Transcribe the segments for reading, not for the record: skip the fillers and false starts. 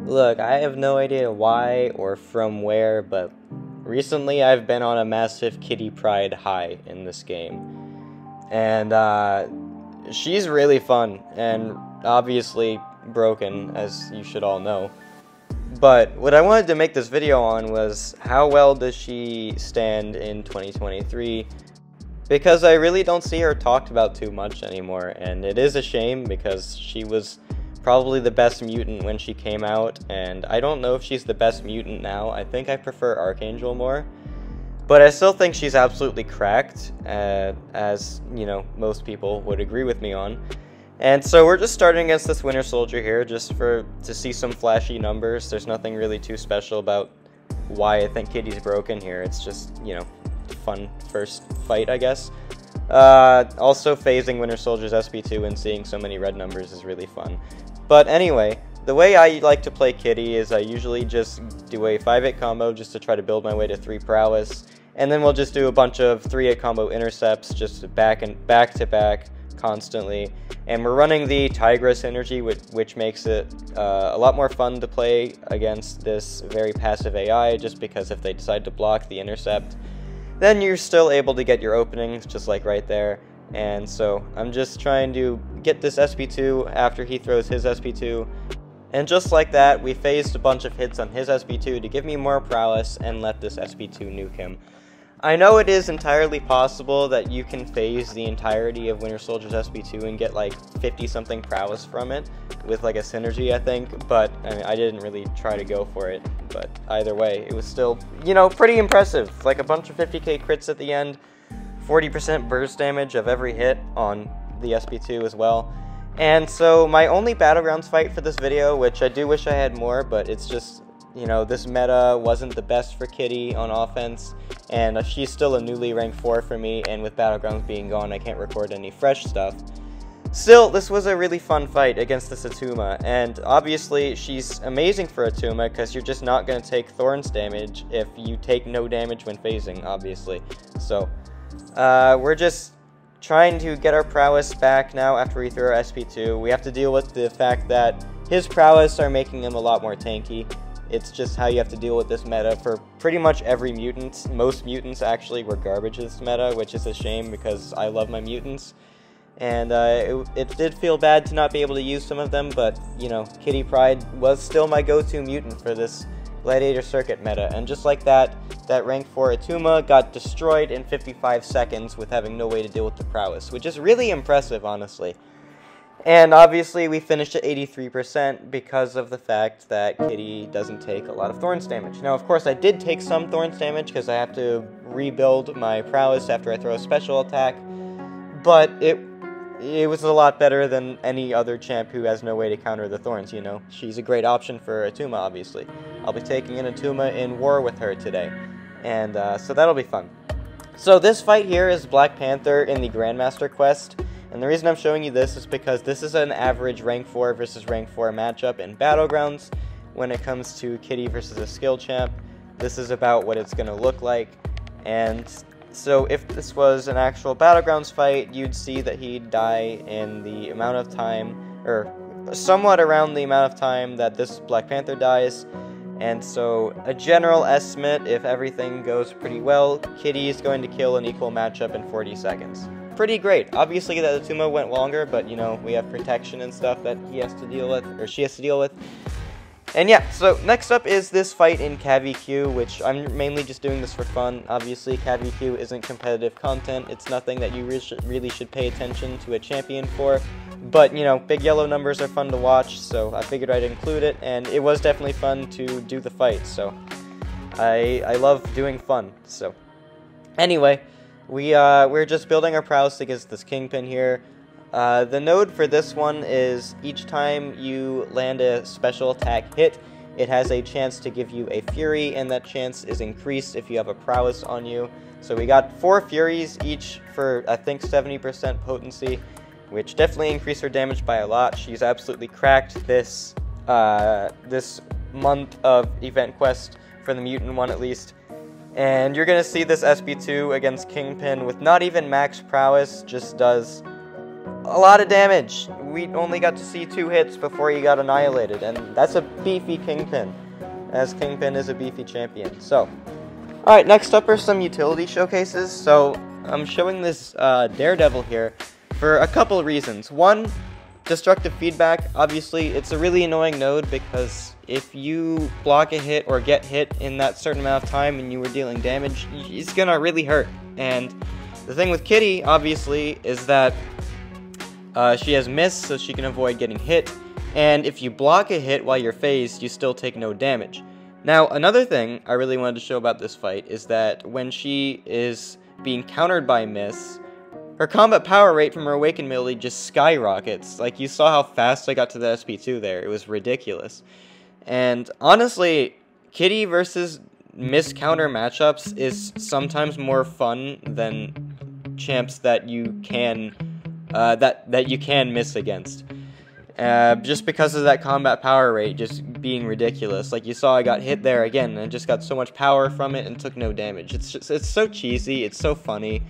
Look, I have no idea why or from where, but recently I've been on a massive Kitty Pryde high in this game. And, she's really fun, and obviously broken, as you should all know. But what I wanted to make this video on was how well does she stand in 2023, because I really don't see her talked about too much anymore, and it is a shame because she was probably the best mutant when she came out, and I don't know if she's the best mutant now. I think I prefer Archangel more, but I still think she's absolutely cracked, as, you know, most people would agree with me on. And so we're just starting against this Winter Soldier here, just to see some flashy numbers. There's nothing really too special about why I think Kitty's broken here. It's just, you know, fun first fight, I guess. Also, phasing Winter Soldier's SP2 and seeing so many red numbers is really fun. But anyway, the way I like to play Kitty is I usually just do a 5-8 combo just to try to build my way to 3 prowess, and then we'll just do a bunch of 3-8 combo intercepts just back to back constantly. And we're running the Tigress energy, which makes it a lot more fun to play against this very passive AI, just because if they decide to block the intercept, then you're still able to get your openings, just like right there. And so I'm just trying to get this SP2 after he throws his SP2. And just like that, we phased a bunch of hits on his SP2 to give me more prowess and let this SP2 nuke him. I know it is entirely possible that you can phase the entirety of Winter Soldier's SP2 and get like 50-something prowess from it with like a synergy, I think, but I mean, I didn't really try to go for it. But either way, it was still, you know, pretty impressive. Like a bunch of 50k crits at the end, 40% burst damage of every hit on the SP2 as well. And so my only Battlegrounds fight for this video, which I do wish I had more, but it's just, you know, this meta wasn't the best for Kitty on offense, and she's still a newly ranked 4 for me, and with Battlegrounds being gone, I can't record any fresh stuff. Still, this was a really fun fight against this Atuma, and obviously she's amazing for Atuma because you're just not going to take Thorns damage if you take no damage when phasing, obviously. So, we're just trying to get our prowess back now after we threw our SP2. We have to deal with the fact that his prowess are making him a lot more tanky. It's just how you have to deal with this meta for pretty much every mutant. Most mutants actually were garbage this meta, which is a shame because I love my mutants. And it did feel bad to not be able to use some of them, but, you know, Kitty Pryde was still my go-to mutant for this Gladiator Circuit meta. And just like that, that rank 4 Atuma got destroyed in 55 seconds with having no way to deal with the prowess, which is really impressive, honestly. And obviously we finished at 83% because of the fact that Kitty doesn't take a lot of Thorns damage. Now, of course, I did take some Thorns damage because I have to rebuild my prowess after I throw a special attack, but it was a lot better than any other champ who has no way to counter the Thorns, you know. She's a great option for Atuma, obviously. I'll be taking an Atuma in war with her today, and so that'll be fun. So this fight here is Black Panther in the Grandmaster quest. And the reason I'm showing you this is because this is an average rank 4 versus rank 4 matchup in Battlegrounds. When it comes to Kitty versus a skill champ, this is about what it's going to look like. And so if this was an actual Battlegrounds fight, you'd see that he'd die in the amount of time, or somewhat around the amount of time that this Black Panther dies. And so a general estimate, if everything goes pretty well, Kitty is going to kill an equal matchup in 40 seconds. Pretty great. Obviously that Atuma went longer, but you know, we have protection and stuff that he has to deal with, or she has to deal with. And yeah, so next up is this fight in CavVQ, which I'm mainly just doing this for fun. Obviously CavVQ isn't competitive content, it's nothing that you really should pay attention to a champion for, but you know, big yellow numbers are fun to watch, so I figured I'd include it, and it was definitely fun to do the fight, so I love doing fun. So anyway, we're just building our prowess against this Kingpin here. The node for this one is each time you land a special attack hit, it has a chance to give you a Fury, and that chance is increased if you have a prowess on you. So we got 4 Furies, each for, I think, 70% potency, which definitely increased her damage by a lot. She's absolutely cracked this, this month of event quest, for the Mutant one at least. And you're going to see this SP2 against Kingpin with not even max prowess, just does a lot of damage. We only got to see 2 hits before he got annihilated, and that's a beefy Kingpin, as Kingpin is a beefy champion. So, alright, next up are some utility showcases. So, I'm showing this Daredevil here for a couple of reasons. One, destructive feedback. Obviously, it's a really annoying node because if you block a hit or get hit in that certain amount of time and you were dealing damage, it's gonna really hurt. And the thing with Kitty, obviously, is that she has miss, so she can avoid getting hit. And if you block a hit while you're phased, you still take no damage. Now, another thing I really wanted to show about this fight is that when she is being countered by miss, her combat power rate from her awakened ability just skyrockets. Like, you saw how fast I got to the SP2 there. It was ridiculous. And honestly, Kitty versus miss counter matchups is sometimes more fun than champs that you can that you can miss against. Just because of that combat power rate just being ridiculous. Like, you saw I got hit there again and I just got so much power from it and took no damage. It's so cheesy, it's so funny.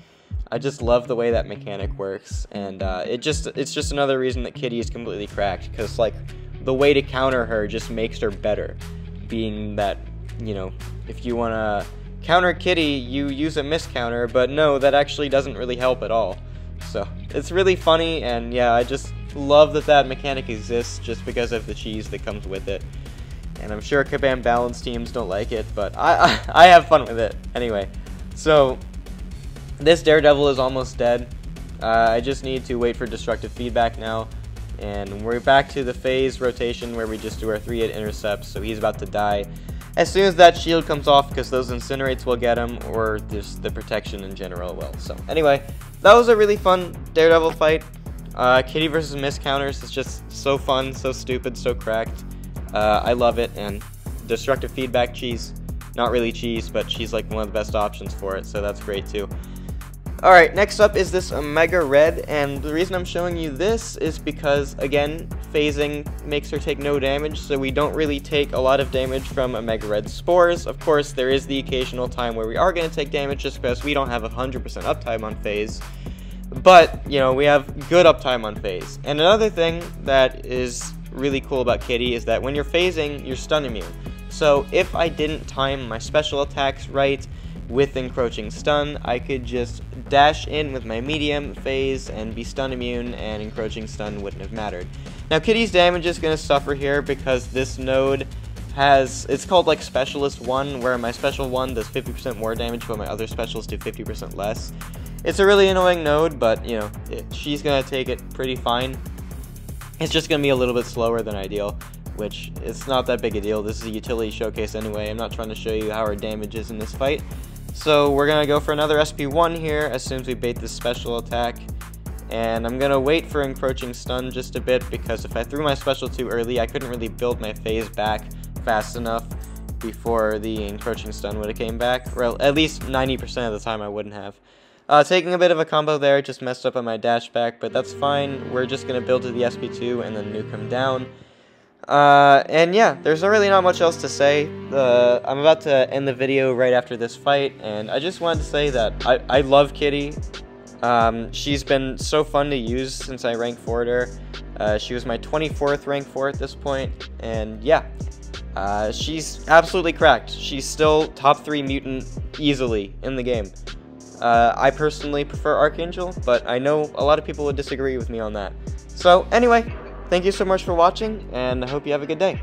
I just love the way that mechanic works, and it's just another reason that Kitty is completely cracked, because like the way to counter her just makes her better, being that, you know, if you want to counter Kitty, you use a miss counter, but no, that actually doesn't really help at all. So it's really funny, and yeah, I just love that mechanic exists just because of the cheese that comes with it. And I'm sure Kabam Balance teams don't like it, but I have fun with it anyway. So this Daredevil is almost dead. I just need to wait for destructive feedback now. And we're back to the phase rotation where we just do our 3-hit intercepts, so he's about to die as soon as that shield comes off, because those incinerates will get him, or just the protection in general will. So anyway, that was a really fun Daredevil fight. Kitty versus miss counters is just so fun, so stupid, so cracked. I love it, and destructive feedback cheese. Not really cheese, but she's like one of the best options for it, so that's great too. Alright, next up is this Omega Red, and the reason I'm showing you this is because, again, phasing makes her take no damage, so we don't really take a lot of damage from Omega Red spores. Of course, there is the occasional time where we are going to take damage just because we don't have 100% uptime on phase, but, you know, we have good uptime on phase. And another thing that is really cool about Kitty is that when you're phasing, you're stun immune. So if I didn't time my special attacks right with encroaching stun, I could just dash in with my medium phase and be stun immune, and encroaching stun wouldn't have mattered. Now Kitty's damage is going to suffer here because this node has, it's called like Specialist 1, where my Special 1 does 50% more damage but my other specials do 50% less. It's a really annoying node, but you know, she's going to take it pretty fine. It's just going to be a little bit slower than ideal, which it's not that big a deal. This is a utility showcase anyway. I'm not trying to show you how our damage is in this fight. So we're going to go for another SP1 here as soon as we bait this special attack. And I'm going to wait for encroaching stun just a bit, because if I threw my special too early, I couldn't really build my phase back fast enough before the encroaching stun would have came back. Or at least 90% of the time I wouldn't have. Taking a bit of a combo there, just messed up on my dash back, but that's fine. We're just going to build to the SP2 and then nuke him down. And yeah, there's really not much else to say. I'm about to end the video right after this fight, and I just wanted to say that I love Kitty. She's been so fun to use since I ranked 4'd her. She was my 24th rank 4 at this point, and yeah, she's absolutely cracked. She's still top 3 mutant easily in the game. I personally prefer Archangel, but I know a lot of people would disagree with me on that. So anyway, thank you so much for watching, and I hope you have a good day.